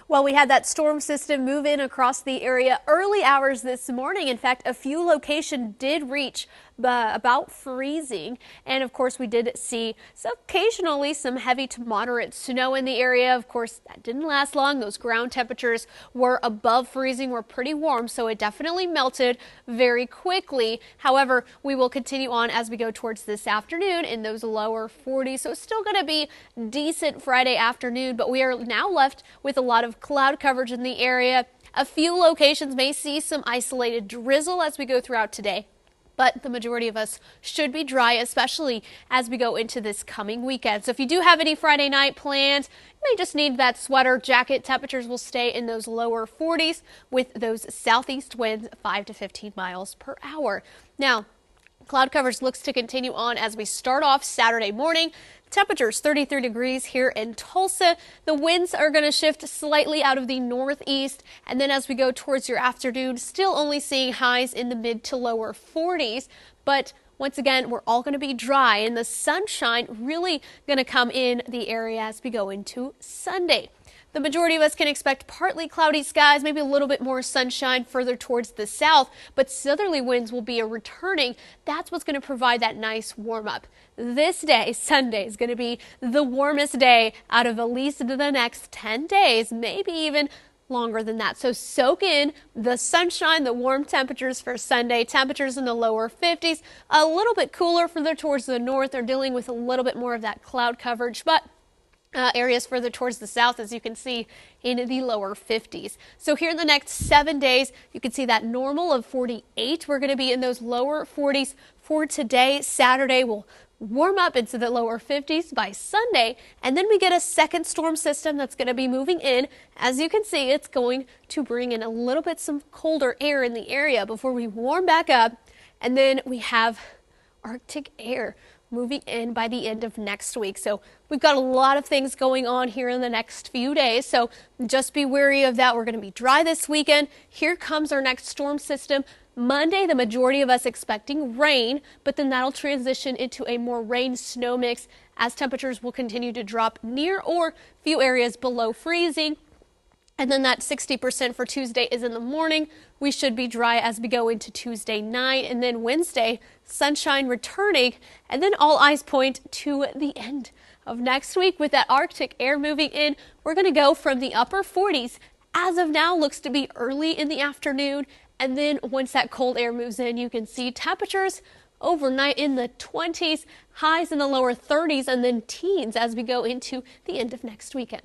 Well, we had that storm system move in across the area early hours this morning. In fact, a few locations did reach about freezing. And of course, we did see occasionally some heavy to moderate snow in the area. Of course, that didn't last long. Those ground temperatures were above freezing, were pretty warm, so it definitely melted very quickly. However, we will continue on as we go towards this afternoon in those lower 40s. So it's still going to be decent Friday afternoon, but we are now left with a lot of cloud coverage in the area. A few locations may see some isolated drizzle as we go throughout today, but the majority of us should be dry, especially as we go into this coming weekend. So if you do have any Friday night plans, you may just need that sweater jacket. Temperatures will stay in those lower 40s with those southeast winds 5 to 15 miles per hour. Now, cloud coverage looks to continue on as we start off Saturday morning. Temperatures 33 degrees here in Tulsa. The winds are going to shift slightly out of the northeast, and then as we go towards your afternoon, still only seeing highs in the mid to lower 40s. But once again, we're all going to be dry, and the sunshine really going to come in the area as we go into Sunday. The majority of us can expect partly cloudy skies, maybe a little bit more sunshine further towards the south, but southerly winds will be returning. That's what's going to provide that nice warm up. This day, Sunday, is going to be the warmest day out of at least the next 10 days, maybe even longer than that. So soak in the sunshine, the warm temperatures for Sunday. Temperatures in the lower 50s, a little bit cooler further towards the north. They're dealing with a little bit more of that cloud coverage, but areas further towards the south, as you can see, in the lower 50s. So here in the next 7 days, you can see that normal of 48. We're going to be in those lower 40s for today. Saturday will warm up into the lower 50s by Sunday, and then we get a second storm system that's going to be moving in. As you can see, it's going to bring in a little bit some colder air in the area before we warm back up, and then we have Arctic air moving in by the end of next week. So we've got a lot of things going on here in the next few days. So just be wary of that. We're going to be dry this weekend. Here comes our next storm system. Monday, the majority of us expecting rain, but then that'll transition into a more rain-snow mix as temperatures will continue to drop near or few areas below freezing. And then that 60% for Tuesday is in the morning. We should be dry as we go into Tuesday night. And then Wednesday, sunshine returning. And then all eyes point to the end of next week with that Arctic air moving in. We're going to go from the upper 40s. As of now, looks to be early in the afternoon. And then once that cold air moves in, you can see temperatures overnight in the 20s, highs in the lower 30s, and then teens as we go into the end of next weekend.